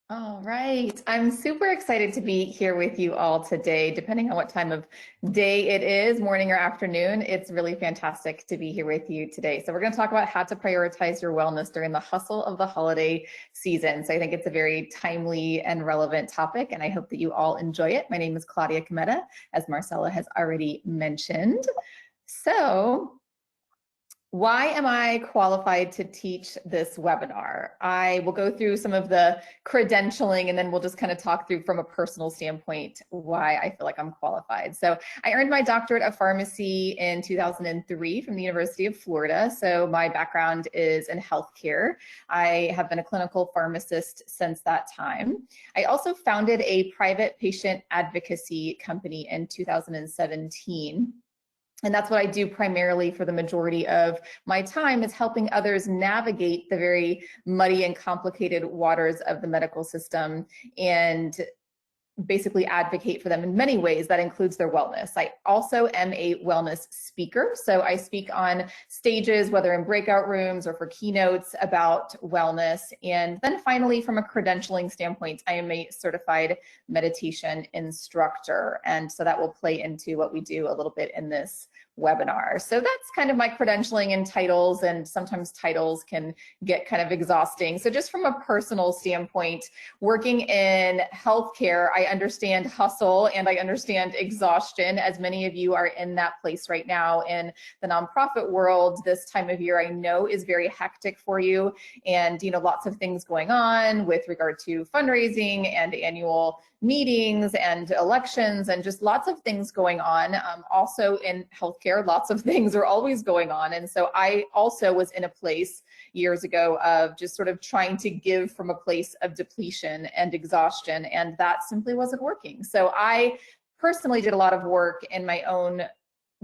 All right. I'm super excited to be here with you all today, depending on what time of day it is, morning or afternoon. It's really fantastic to be here with you today. So we're going to talk about how to prioritize your wellness during the hustle of the holiday season. So I think it's a very timely and relevant topic, and I hope that you all enjoy it. My name is Claudia Cometa, as Marcella has already mentioned. So why am I qualified to teach this webinar? I will go through some of the credentialing and then we'll just kind of talk through from a personal standpoint why I feel like I'm qualified. So I earned my doctorate of pharmacy in 2003 from the University of Florida. So my background is in healthcare. I have been a clinical pharmacist since that time. I also founded a private patient advocacy company in 2017. And that's what I do primarily for the majority of my time, is helping others navigate the very muddy and complicated waters of the medical system and basically advocate for them in many ways. That includes their wellness. I also am a wellness speaker. So I speak on stages, whether in breakout rooms or for keynotes, about wellness. And then finally, from a credentialing standpoint, I am a certified meditation instructor. And so that will play into what we do a little bit in this webinar. So that's kind of my credentialing and titles, and sometimes titles can get kind of exhausting. So just from a personal standpoint, working in healthcare, I understand hustle and I understand exhaustion, as many of you are in that place right now in the nonprofit world. This time of year I know is very hectic for you, and lots of things going on with regard to fundraising and annual meetings and elections and just lots of things going on. Also in healthcare, lots of things are always going on. And so I also was in a place years ago of just sort of trying to give from a place of depletion and exhaustion, and that simply wasn't working. So I personally did a lot of work in my own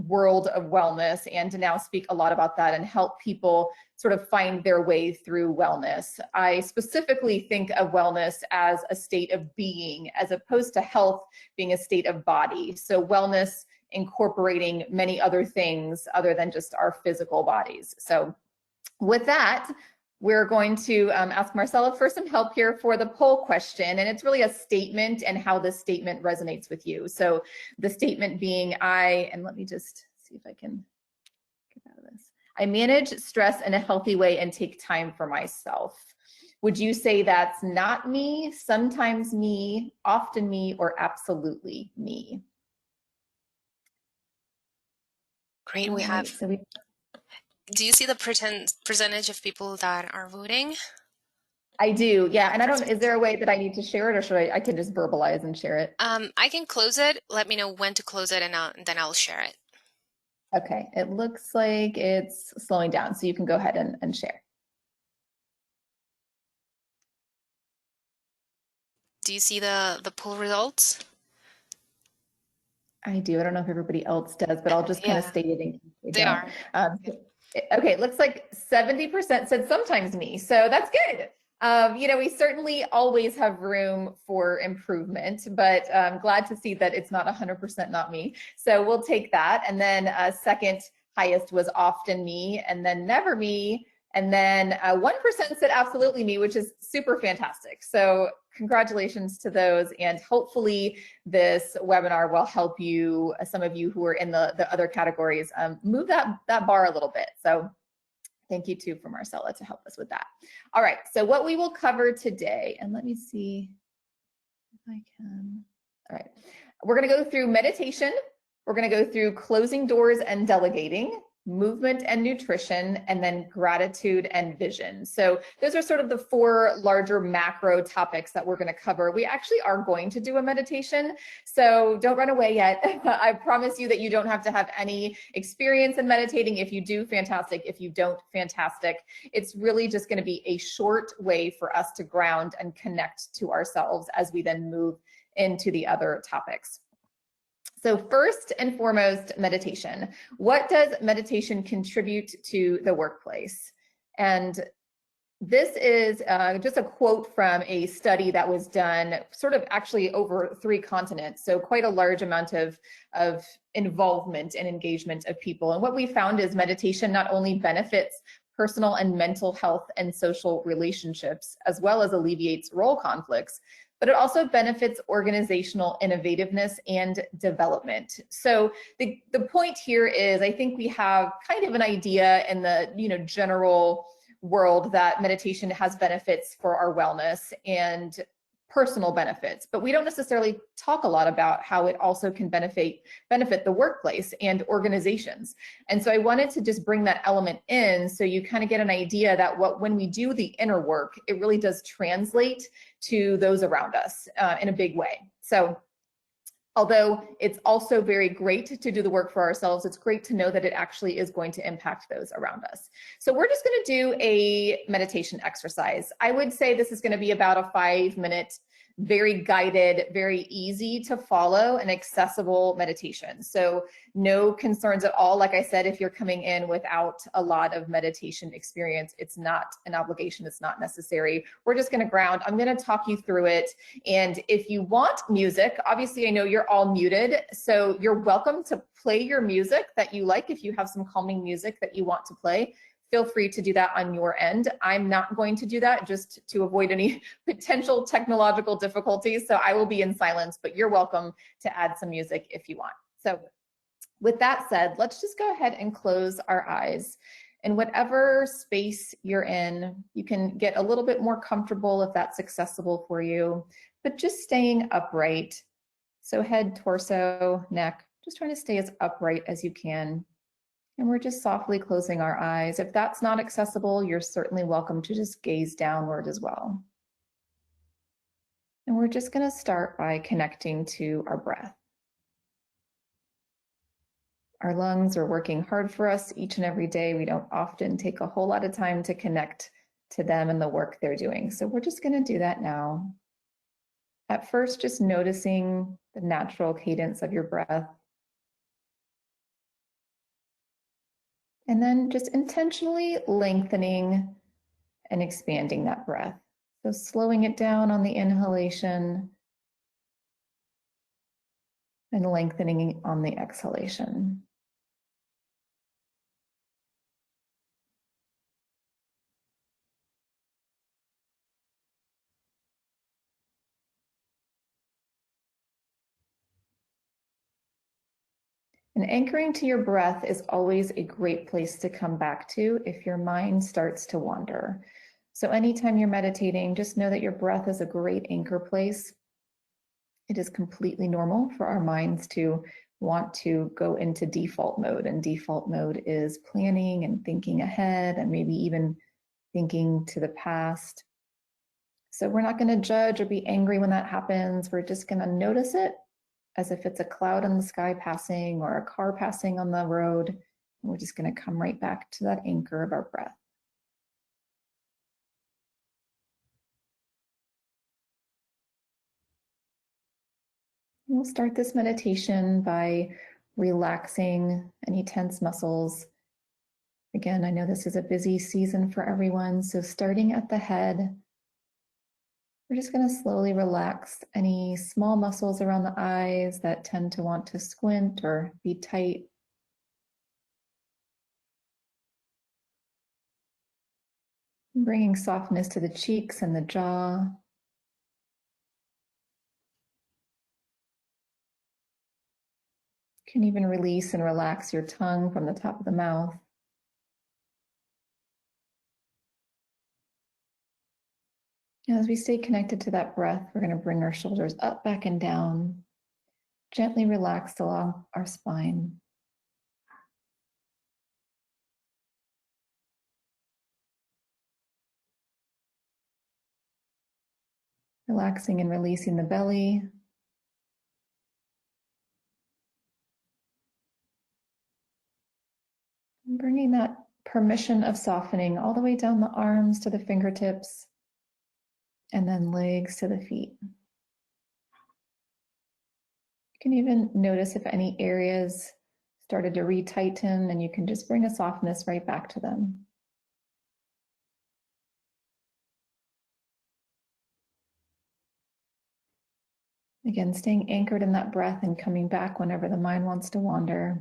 world of wellness, and to now speak a lot about that and help people sort of find their way through wellness. I specifically think of wellness as a state of being, as opposed to health being a state of body. So wellness incorporating many other things other than just our physical bodies. So with that, we're going to ask Marcella for some help here for the poll question, and it's really a statement and how this statement resonates with you. So the statement being, and let me just see if I can get out of this. I manage stress in a healthy way and take time for myself. Would you say that's not me, sometimes me, often me, or absolutely me? Great, we have. Do you see the percentage of people that are voting? I do, yeah. And I don't, is there a way that I need to share it, or should I can just verbalize and share it? I can close it. Let me know when to close it, and then I'll share it. Okay, it looks like it's slowing down, so you can go ahead and share. Do you see the poll results? I do. I don't know if everybody else does, but I'll just kind of state it in case they don't. Are. Okay, it looks like 70% said sometimes me, so that's good. We certainly always have room for improvement, but I'm glad to see that it's not 100% not me. So we'll take that. And then second highest was often me, and then never me. And then 1% said absolutely me, which is super fantastic. So congratulations to those. And hopefully this webinar will help you, some of you who are in the other categories, move that bar a little bit. So thank you too for Marcella to help us with that. All right, so what we will cover today, and let me see if I can. All right, we're gonna go through meditation. We're gonna go through closing doors and delegating, movement and nutrition, and then gratitude and vision. So those are sort of the four larger macro topics that we're going to cover. We actually are going to do a meditation, so don't run away yet. I promise you that you don't have to have any experience in meditating. If you do, fantastic. If you don't, fantastic. It's really just going to be a short way for us to ground and connect to ourselves as we then move into the other topics. So first and foremost, meditation. What does meditation contribute to the workplace? And this is just a quote from a study that was done sort of actually over 3 continents. So quite a large amount of involvement and engagement of people. And what we found is meditation not only benefits personal and mental health and social relationships, as well as alleviates role conflicts, but it also benefits organizational innovativeness and development. So the point here is, I think we have kind of an idea in the general world that meditation has benefits for our wellness and personal benefits, but we don't necessarily talk a lot about how it also can benefit the workplace and organizations. And so I wanted to just bring that element in so you kind of get an idea that when we do the inner work, it really does translate to those around us in a big way. So although it's also very great to do the work for ourselves, it's great to know that it actually is going to impact those around us. So we're just going to do a meditation exercise. I would say this is going to be about a 5-minute, very guided, very easy to follow and accessible meditation. So no concerns at all. Like I said, if you're coming in without a lot of meditation experience, it's not an obligation. It's not necessary. We're just going to ground. I'm going to talk you through it. And if you want music, obviously I know you're all muted, so you're welcome to play your music that you like. If you have some calming music that you want to play, feel free to do that on your end. I'm not going to do that just to avoid any potential technological difficulties. So I will be in silence, but you're welcome to add some music if you want. So with that said, let's just go ahead and close our eyes. In whatever space you're in, you can get a little bit more comfortable if that's accessible for you, but just staying upright. So head, torso, neck, just trying to stay as upright as you can. And we're just softly closing our eyes. If that's not accessible, you're certainly welcome to just gaze downward as well. And we're just going to start by connecting to our breath. Our lungs are working hard for us each and every day. We don't often take a whole lot of time to connect to them and the work they're doing. So we're just going to do that now. At first, just noticing the natural cadence of your breath. And then just intentionally lengthening and expanding that breath. So slowing it down on the inhalation and lengthening on the exhalation. And anchoring to your breath is always a great place to come back to if your mind starts to wander. So anytime you're meditating, just know that your breath is a great anchor place. It is completely normal for our minds to want to go into default mode, and default mode is planning and thinking ahead and maybe even thinking to the past. So we're not going to judge or be angry when that happens. We're just going to notice it as if it's a cloud in the sky passing or a car passing on the road. And we're just going to come right back to that anchor of our breath. And we'll start this meditation by relaxing any tense muscles. Again, I know this is a busy season for everyone, so starting at the head, we're just going to slowly relax any small muscles around the eyes that tend to want to squint or be tight. Bringing softness to the cheeks and the jaw. You can even release and relax your tongue from the top of the mouth. As we stay connected to that breath, we're going to bring our shoulders up, back, and down. Gently relax along our spine. Relaxing and releasing the belly. And bringing that permission of softening all the way down the arms to the fingertips, and then legs to the feet. You can even notice if any areas started to retighten, and you can just bring a softness right back to them. Again, staying anchored in that breath and coming back whenever the mind wants to wander.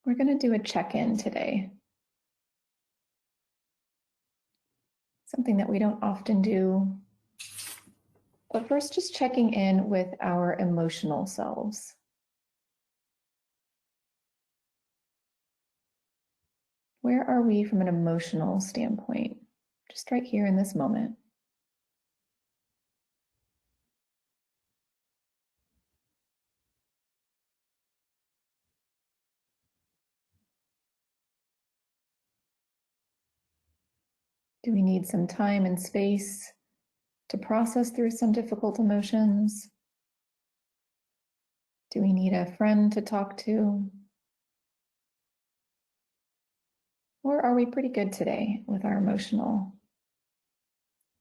We're going to do a check-in today. something that we don't often do. But first, just checking in with our emotional selves. Where are we from an emotional standpoint? Just right here in this moment. Do we need some time and space to process through some difficult emotions? Do we need a friend to talk to? Or are we pretty good today with our emotional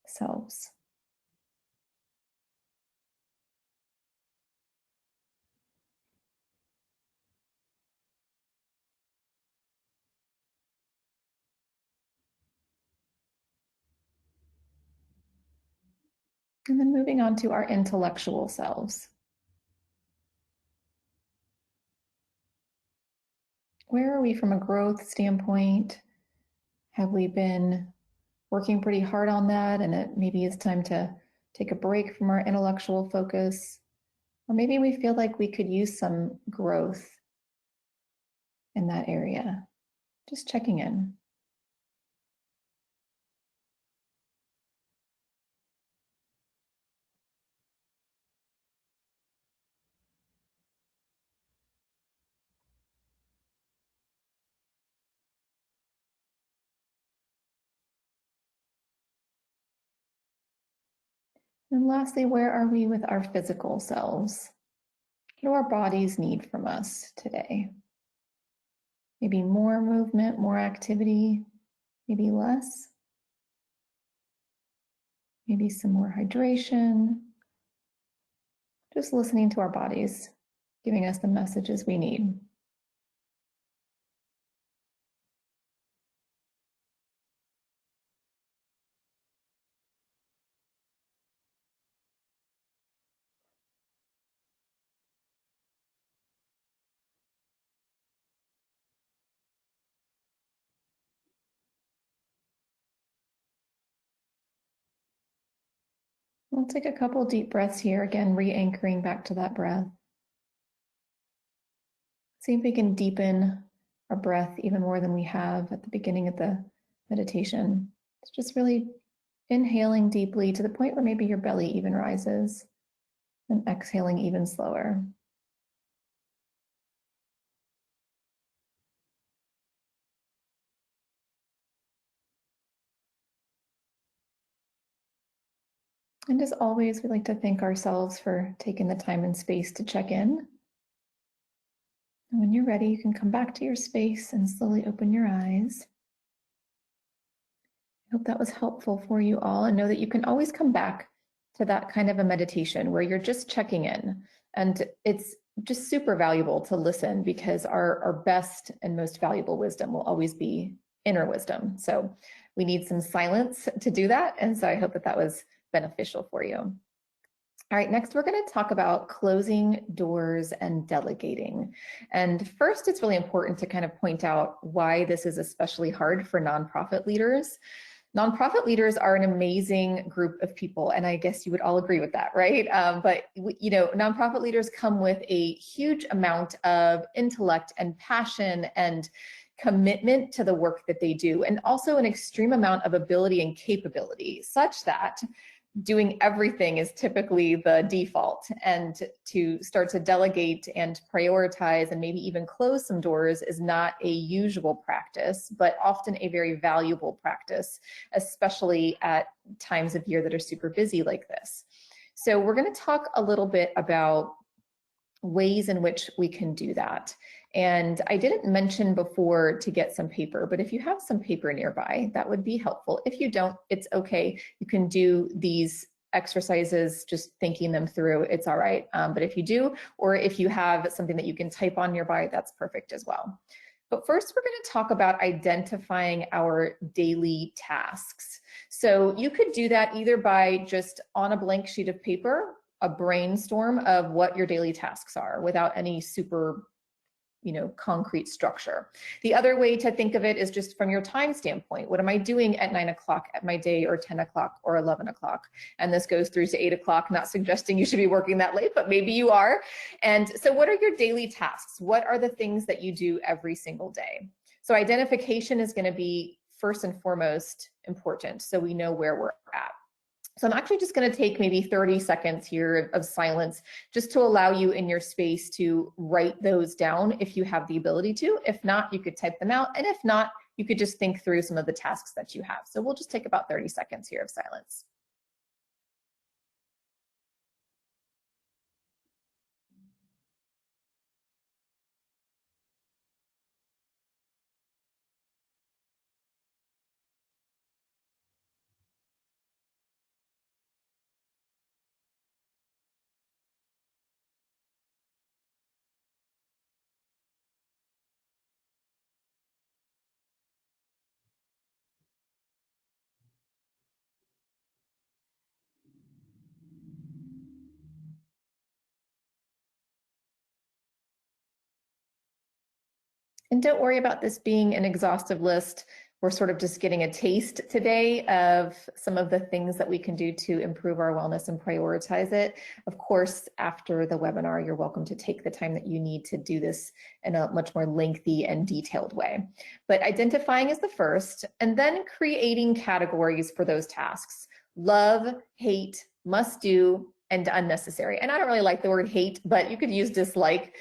selves? And then moving on to our intellectual selves. Where are we from a growth standpoint? Have we been working pretty hard on that and it maybe is time to take a break from our intellectual focus? Or maybe we feel like we could use some growth in that area. Just checking in. And lastly, where are we with our physical selves? What do our bodies need from us today? Maybe more movement, more activity, maybe less. Maybe some more hydration. Just listening to our bodies, giving us the messages we need. We'll take a couple deep breaths here, again, re-anchoring back to that breath. See if we can deepen our breath even more than we have at the beginning of the meditation. It's just really inhaling deeply to the point where maybe your belly even rises, and exhaling even slower. And as always, we like to thank ourselves for taking the time and space to check in. And when you're ready, you can come back to your space and slowly open your eyes. I hope that was helpful for you all, and know that you can always come back to that kind of a meditation where you're just checking in. And it's just super valuable to listen, because our best and most valuable wisdom will always be inner wisdom. So we need some silence to do that. And so I hope that that was beneficial for you. All right, next we're going to talk about closing doors and delegating. And first, it's really important to kind of point out why this is especially hard for nonprofit leaders. Nonprofit leaders are an amazing group of people, and I guess you would all agree with that, right? But you know, nonprofit leaders come with a huge amount of intellect and passion and commitment to the work that they do, and also an extreme amount of ability and capability, such that doing everything is typically the default, and to start to delegate and prioritize and maybe even close some doors is not a usual practice, but often a very valuable practice, especially at times of year that are super busy like this. So we're going to talk a little bit about ways in which we can do that. And I didn't mention before to get some paper, but if you have some paper nearby, that would be helpful. If you don't, it's okay. You can do these exercises just thinking them through, it's all right. But if you do, or if you have something that you can type on nearby, that's perfect as well. But first, we're going to talk about identifying our daily tasks. So you could do that either by just on a blank sheet of paper, a brainstorm of what your daily tasks are without any super concrete structure. The other way to think of it is just from your time standpoint. What am I doing at 9 o'clock at my day, or 10 o'clock or 11 o'clock? And this goes through to 8 o'clock, not suggesting you should be working that late, but maybe you are. And so what are your daily tasks? What are the things that you do every single day? So identification is going to be first and foremost important, so we know where we're at. So I'm actually just going to take maybe 30 seconds here of silence just to allow you in your space to write those down if you have the ability to. If not, you could type them out. And if not, you could just think through some of the tasks that you have. So we'll just take about 30 seconds here of silence. And don't worry about this being an exhaustive list. We're sort of just getting a taste today of some of the things that we can do to improve our wellness and prioritize it. Of course, after the webinar, you're welcome to take the time that you need to do this in a much more lengthy and detailed way. But identifying is the first, and then creating categories for those tasks: love, hate, must do, and unnecessary. And I don't really like the word hate, but you could use dislike.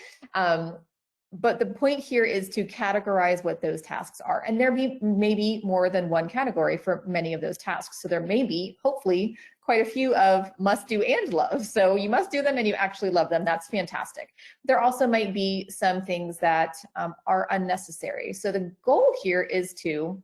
But the point here is to categorize what those tasks are. And there may be more than one category for many of those tasks. So there may be, hopefully, quite a few of must do and love. So you must do them and you actually love them. That's fantastic. There also might be some things that are unnecessary. So the goal here is to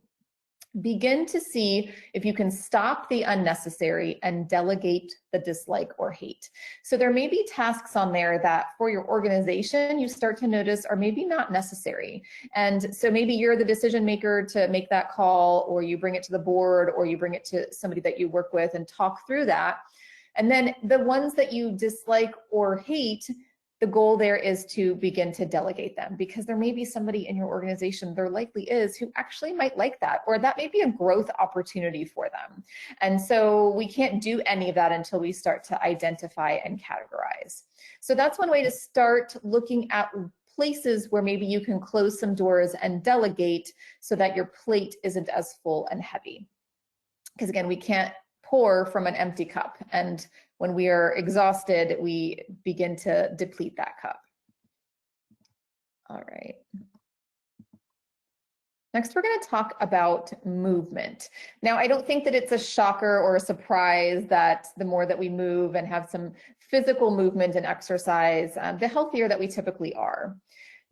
begin to see if you can stop the unnecessary and delegate the dislike or hate. So there may be tasks on there that for your organization, you start to notice are maybe not necessary. And so maybe you're the decision maker to make that call, or you bring it to the board, or you bring it to somebody that you work with and talk through that. And then the ones that you dislike or hate, the goal there is to begin to delegate them, because there may be somebody in your organization, there likely is, who actually might like that, or that may be a growth opportunity for them. And so we can't do any of that until we start to identify and categorize. So that's one way to start looking at places where maybe you can close some doors and delegate so that your plate isn't as full and heavy. Because again, we can't pour from an empty cup, and when we are exhausted, we begin to deplete that cup. All right. Next, we're going to talk about movement. Now, I don't think that it's a shocker or a surprise that the more that we move and have some physical movement and exercise, the healthier that we typically are.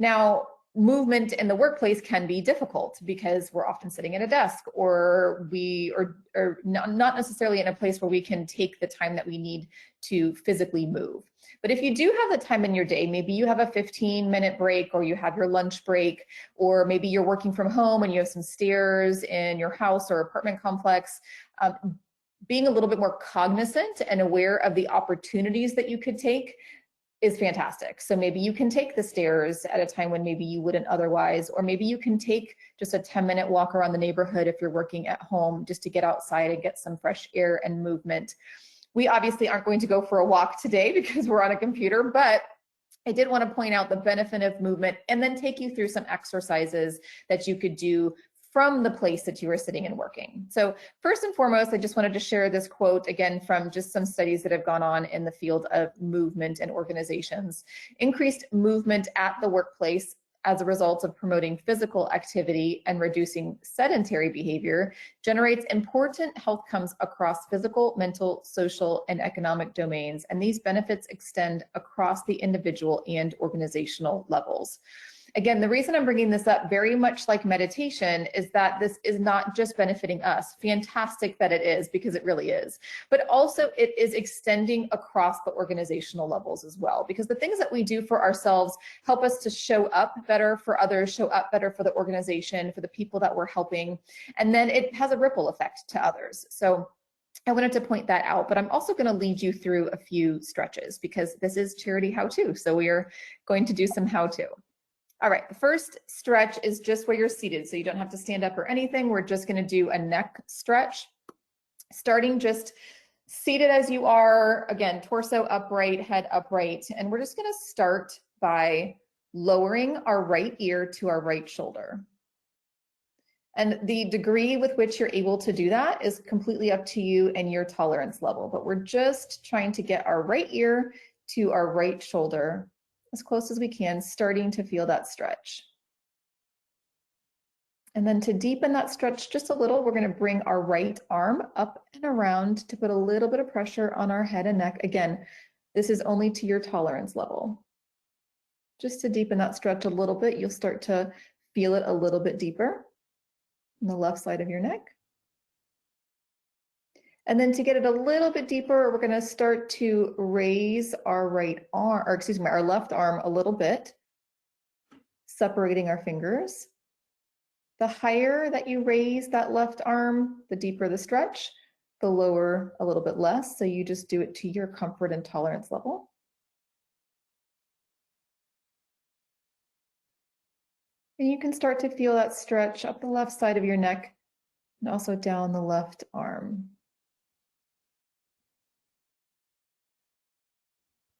Now, movement in the workplace can be difficult because we're often sitting at a desk, or we are not necessarily in a place where we can take the time that we need to physically move. But if you do have the time in your day, maybe you have a 15-minute break, or you have your lunch break, or maybe you're working from home and you have some stairs in your house or apartment complex, being a little bit more cognizant and aware of the opportunities that you could take is fantastic. So maybe you can take the stairs at a time when maybe you wouldn't otherwise, or maybe you can take just a 10-minute walk around the neighborhood if you're working at home, just to get outside and get some fresh air and movement. We obviously aren't going to go for a walk today because we're on a computer, but I did want to point out the benefit of movement and then take you through some exercises that you could do from the place that you are sitting and working. So first and foremost, I just wanted to share this quote again from just some studies that have gone on in the field of movement and organizations. Increased movement at the workplace as a result of promoting physical activity and reducing sedentary behavior generates important health outcomes across physical, mental, social, and economic domains. And these benefits extend across the individual and organizational levels. Again, the reason I'm bringing this up, very much like meditation, is that this is not just benefiting us. Fantastic that it is, because it really is. But also it is extending across the organizational levels as well, because the things that we do for ourselves help us to show up better for others, show up better for the organization, for the people that we're helping. And then it has a ripple effect to others. So I wanted to point that out, but I'm also going to lead you through a few stretches, because this is charity how-to. So we are going to do some how-to. All right, the first stretch is just where you're seated, so you don't have to stand up or anything. We're just gonna do a neck stretch. Starting just seated as you are, again, torso upright, head upright, and we're just gonna start by lowering our right ear to our right shoulder. And the degree with which you're able to do that is completely up to you and your tolerance level, but we're just trying to get our right ear to our right shoulder as close as we can, starting to feel that stretch. And then to deepen that stretch just a little, we're going to bring our right arm up and around to put a little bit of pressure on our head and neck. Again, this is only to your tolerance level. Just to deepen that stretch a little bit, you'll start to feel it a little bit deeper on the left side of your neck. And then to get it a little bit deeper, we're going to start to raise our right arm, or excuse me, our left arm a little bit, separating our fingers. The higher that you raise that left arm, the deeper the stretch, the lower a little bit less. So you just do it to your comfort and tolerance level. And you can start to feel that stretch up the left side of your neck and also down the left arm.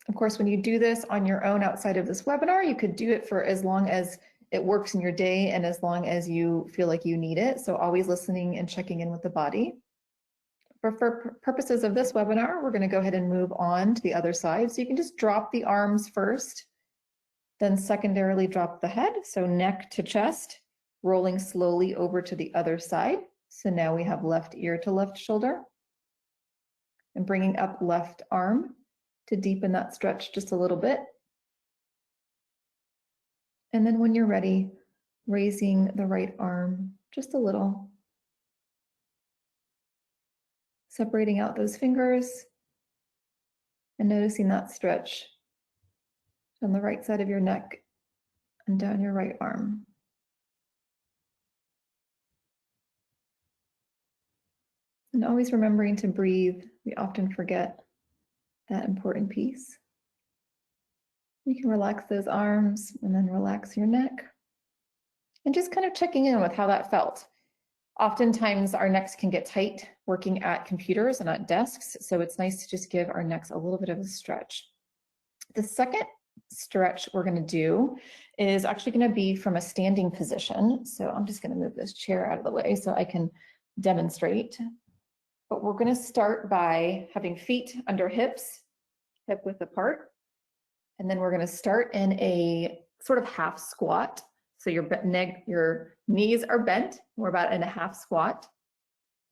Of course, when you do this on your own outside of this webinar, you could do it for as long as it works in your day and as long as you feel like you need it. So always listening and checking in with the body. For purposes of this webinar, we're going to go ahead and move on to the other side. So you can just drop the arms first, then secondarily drop the head. So neck to chest, rolling slowly over to the other side. So now we have left ear to left shoulder. And bringing up left arm to deepen that stretch just a little bit. And then when you're ready, raising the right arm just a little. Separating out those fingers and noticing that stretch on the right side of your neck and down your right arm. And always remembering to breathe. We often forget that important piece. You can relax those arms and then relax your neck. And just kind of checking in with how that felt. Oftentimes our necks can get tight working at computers and at desks, so it's nice to just give our necks a little bit of a stretch. The second stretch we're going to do is actually going to be from a standing position. So I'm just going to move this chair out of the way so I can demonstrate. But we're going to start by having feet under hips, hip width apart. And then we're going to start in a sort of half squat. So your knees are bent. We're about in a half squat.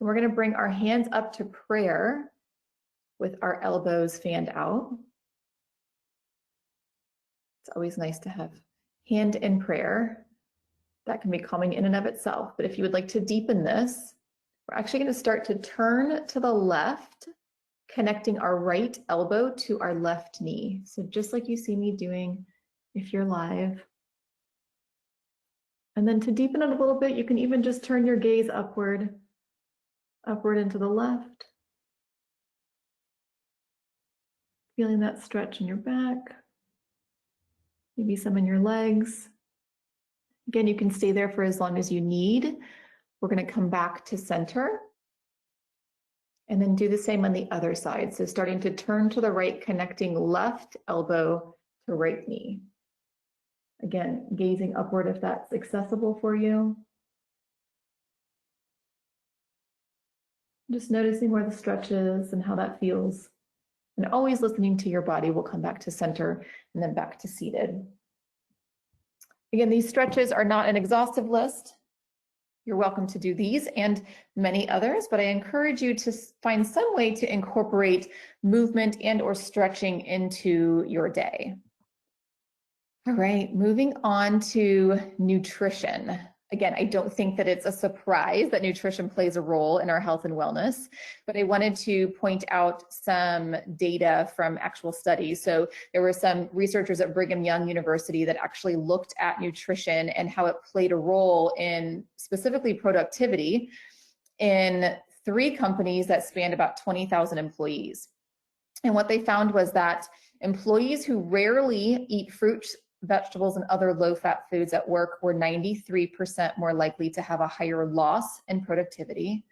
And we're going to bring our hands up to prayer with our elbows fanned out. It's always nice to have hand in prayer. That can be calming in and of itself. But if you would like to deepen this, we're actually going to start to turn to the left, connecting our right elbow to our left knee. So just like you see me doing if you're live. And then to deepen it a little bit, you can even just turn your gaze upward and to the left. Feeling that stretch in your back, maybe some in your legs. Again, you can stay there for as long as you need. We're going to come back to center and then do the same on the other side. So starting to turn to the right, connecting left elbow to right knee. Again, gazing upward if that's accessible for you. Just noticing where the stretch is and how that feels. And always listening to your body. We'll come back to center and then back to seated. Again, these stretches are not an exhaustive list. You're welcome to do these and many others, but I encourage you to find some way to incorporate movement and or stretching into your day. All right, moving on to nutrition. Again, I don't think that it's a surprise that nutrition plays a role in our health and wellness, but I wanted to point out some data from actual studies. So there were some researchers at Brigham Young University that actually looked at nutrition and how it played a role in specifically productivity in 3 companies that spanned about 20,000 employees. And what they found was that employees who rarely eat fruits vegetables, and other low-fat foods at work were 93% more likely to have a higher loss in productivity.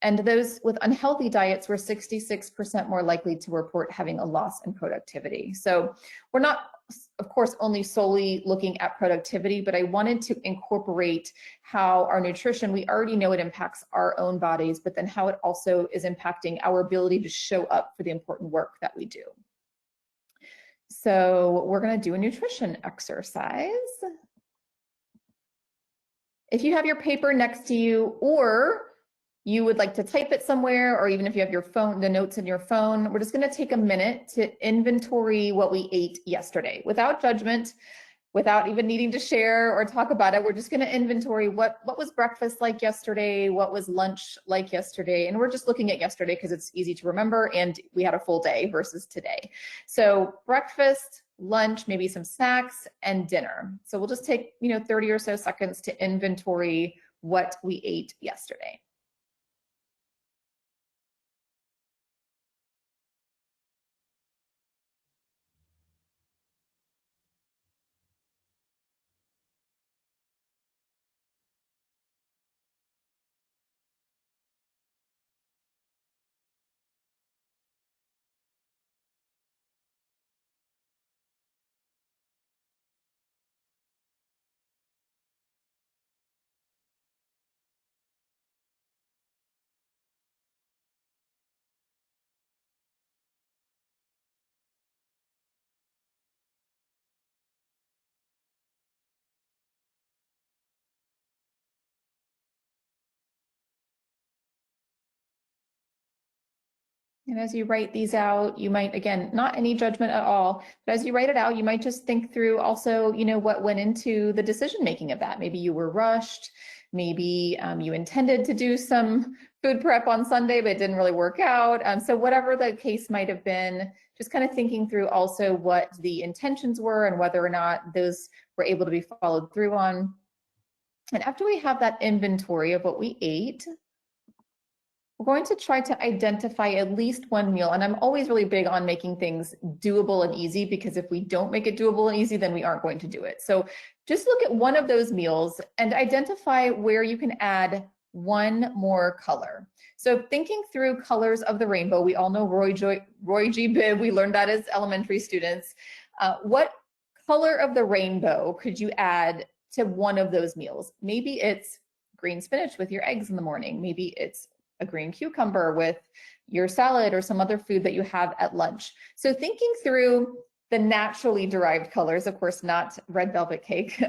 And those with unhealthy diets were 66% more likely to report having a loss in productivity. So we're not, of course, only solely looking at productivity, but I wanted to incorporate how our nutrition, we already know it impacts our own bodies, but then how it also is impacting our ability to show up for the important work that we do. So we're going to do a nutrition exercise. If you have your paper next to you, or you would like to type it somewhere, or even if you have your phone, the notes in your phone, we're just going to take a minute to inventory what we ate yesterday without judgment, without even needing to share or talk about it. We're just going to inventory what was breakfast like yesterday, what was lunch like yesterday, and we're just looking at yesterday because it's easy to remember and we had a full day versus today. So breakfast, lunch, maybe some snacks, and dinner. So we'll just take 30 or so seconds to inventory what we ate yesterday. And as you write these out, you might, again, not any judgment at all, but as you write it out, you might just think through also, what went into the decision making of that. Maybe you were rushed, maybe you intended to do some food prep on Sunday, but it didn't really work out. So whatever the case might have been, just kind of thinking through also what the intentions were and whether or not those were able to be followed through on. And after we have that inventory of what we ate, we're going to try to identify at least one meal. And I'm always really big on making things doable and easy, because if we don't make it doable and easy, then we aren't going to do it. So just look at one of those meals and identify where you can add one more color. So thinking through colors of the rainbow, we all know Roy G. Bibb, we learned that as elementary students. What color of the rainbow could you add to one of those meals? Maybe it's green spinach with your eggs in the morning. Maybe it's a green cucumber with your salad or some other food that you have at lunch. So thinking through the naturally derived colors, of course, not red velvet cake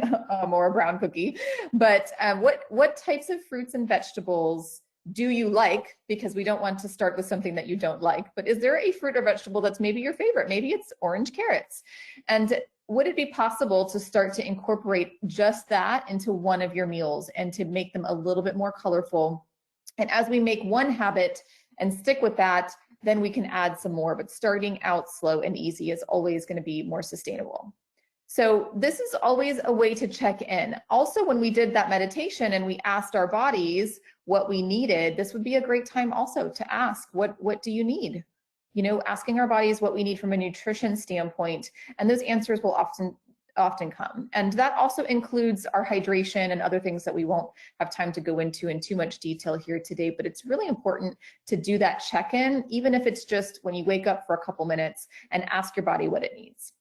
or a brown cookie, but what types of fruits and vegetables do you like? Because we don't want to start with something that you don't like, but is there a fruit or vegetable that's maybe your favorite? Maybe it's orange carrots. And would it be possible to start to incorporate just that into one of your meals and to make them a little bit more colorful? And as we make one habit and stick with that, then we can add some more, but starting out slow and easy is always going to be more sustainable. So this is always a way to check in. Also, when we did that meditation and we asked our bodies what we needed, this would be a great time also to ask, what do you need? Asking our bodies what we need from a nutrition standpoint, and those answers will often come. And that also includes our hydration and other things that we won't have time to go into in too much detail here today, but it's really important to do that check-in, even if it's just when you wake up for a couple minutes and ask your body what it needs.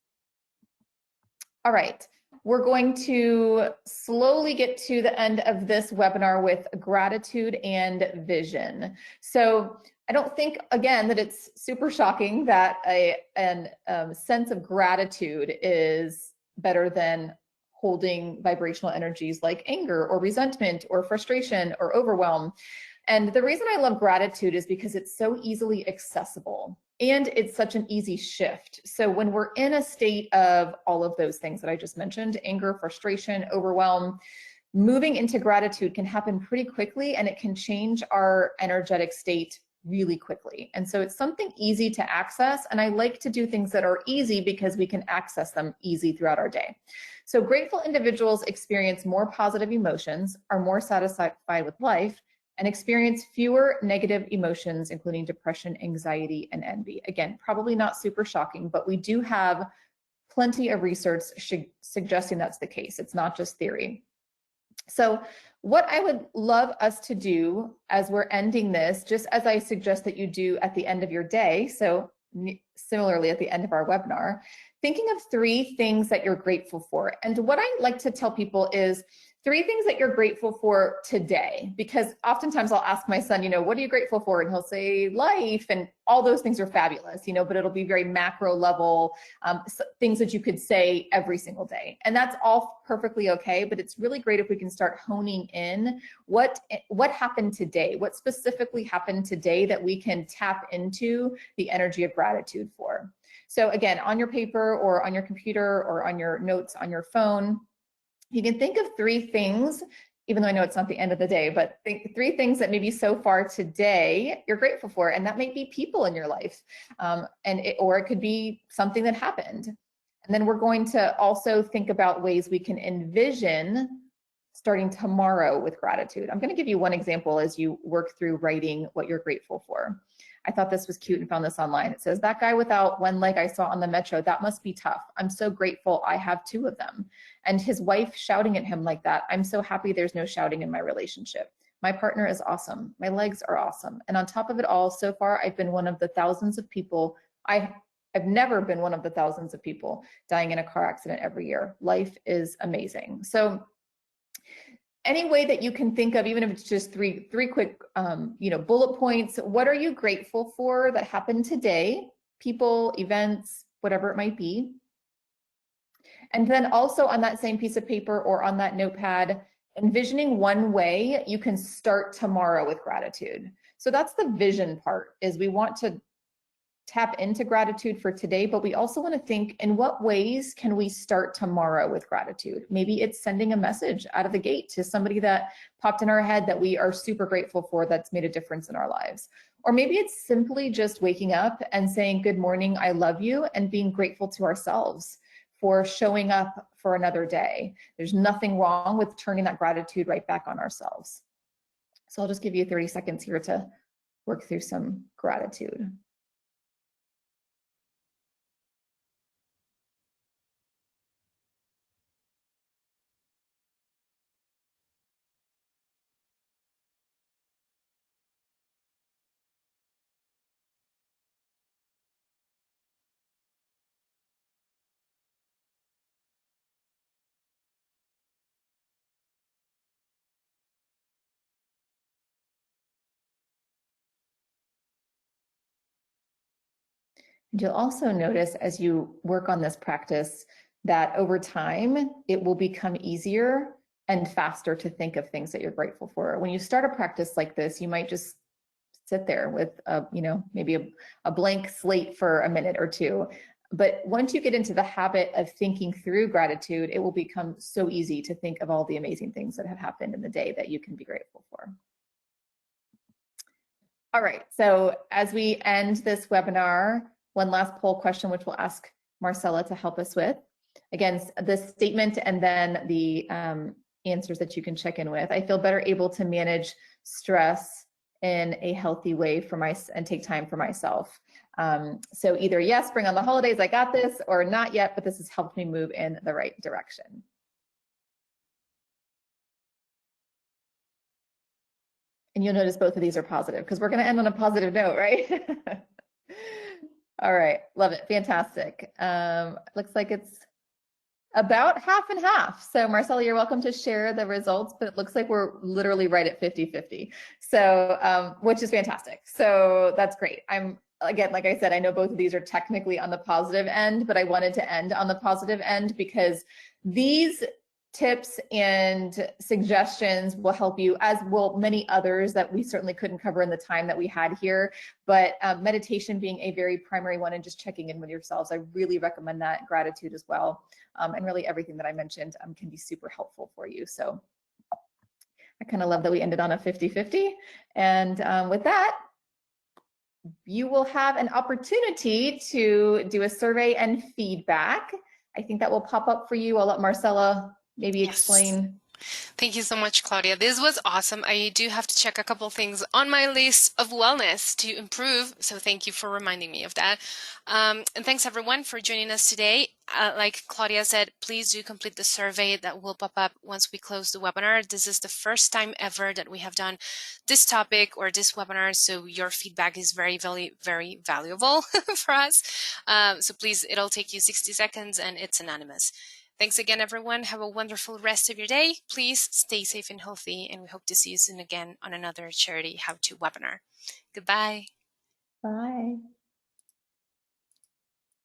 All right, we're going to slowly get to the end of this webinar with gratitude and vision. So I don't think, again, that it's super shocking that a sense of gratitude is better than holding vibrational energies like anger or resentment or frustration or overwhelm. And the reason I love gratitude is because it's so easily accessible and it's such an easy shift. So when we're in a state of all of those things that I just mentioned, anger, frustration, overwhelm, moving into gratitude can happen pretty quickly, and it can change our energetic state really quickly. And so it's something easy to access. And I like to do things that are easy because we can access them easy throughout our day. So grateful individuals experience more positive emotions, are more satisfied with life, and experience fewer negative emotions, including depression, anxiety, and envy. Again, probably not super shocking, but we do have plenty of research suggesting that's the case. It's not just theory. So what I would love us to do as we're ending this, just as I suggest that you do at the end of your day, so similarly at the end of our webinar, thinking of 3 things that you're grateful for. And what I like to tell people is 3 things that you're grateful for today, because oftentimes I'll ask my son, what are you grateful for? And he'll say life, and all those things are fabulous, but it'll be very macro level, things that you could say every single day. And that's all perfectly okay, but it's really great if we can start honing in what happened today, what specifically happened today that we can tap into the energy of gratitude for. So again, on your paper or on your computer or on your notes on your phone, you can think of 3 things, even though I know it's not the end of the day, but think 3 things that maybe so far today you're grateful for, and that might be people in your life, or it could be something that happened. And then we're going to also think about ways we can envision starting tomorrow with gratitude. I'm going to give you one example as you work through writing what you're grateful for. I thought this was cute and found this online. It says, that guy without one leg I saw on the metro, that must be tough. I'm so grateful I have 2 of them. And his wife shouting at him like that. I'm so happy there's no shouting in my relationship. My partner is awesome. My legs are awesome. And on top of it all, so far, I've been one of the thousands of people, I've never been one of the thousands of people dying in a car accident every year. Life is amazing. So any way that you can think of, even if it's just three quick, bullet points. What are you grateful for that happened today? People, events, whatever it might be. And then also on that same piece of paper or on that notepad, envisioning one way you can start tomorrow with gratitude. So that's the vision part, is we want to tap into gratitude for today, but we also want to think, in what ways can we start tomorrow with gratitude? Maybe it's sending a message out of the gate to somebody that popped in our head that we are super grateful for, that's made a difference in our lives. Or maybe it's simply just waking up and saying, good morning, I love you, and being grateful to ourselves for showing up for another day. There's nothing wrong with turning that gratitude right back on ourselves. So I'll just give you 30 seconds here to work through some gratitude. And you'll also notice as you work on this practice that over time, it will become easier and faster to think of things that you're grateful for. When you start a practice like this, you might just sit there with maybe a blank slate for a minute or 2. But once you get into the habit of thinking through gratitude, it will become so easy to think of all the amazing things that have happened in the day that you can be grateful for. All right, so as we end this webinar, one last poll question, which we'll ask Marcella to help us with. Again, the statement and then the answers that you can check in with. I feel better able to manage stress in a healthy way and take time for myself. So either yes, bring on the holidays, I got this, or not yet, but this has helped me move in the right direction. And you'll notice both of these are positive because we're going to end on a positive note, right? All right, love it, fantastic. Looks like it's about half and half. So Marcella, you're welcome to share the results, but it looks like we're literally right at 50-50. So, which is fantastic. So that's great. Again, like I said, I know both of these are technically on the positive end, but I wanted to end on the positive end because these tips and suggestions will help you, as will many others that we certainly couldn't cover in the time that we had here. But meditation being a very primary one, and just checking in with yourselves, I really recommend that. Gratitude as well. And really everything that I mentioned can be super helpful for you. So I kind of love that we ended on a 50-50. And with that, you will have an opportunity to do a survey and feedback. I think that will pop up for you. I'll let Marcella maybe explain Thank you so much, Claudia. This was awesome. I do have to check a couple things on my list of wellness to improve. So thank you for reminding me of that. And thanks everyone for joining us today. Like Claudia said, please do complete the survey that will pop up once we close the webinar. This is the first time ever that we have done this topic or this webinar. So your feedback is very, very, very valuable for us. So please, it'll take you 60 seconds and it's anonymous. Thanks again, everyone. Have a wonderful rest of your day. Please stay safe and healthy, and we hope to see you soon again on another charity how-to webinar. Goodbye. Bye.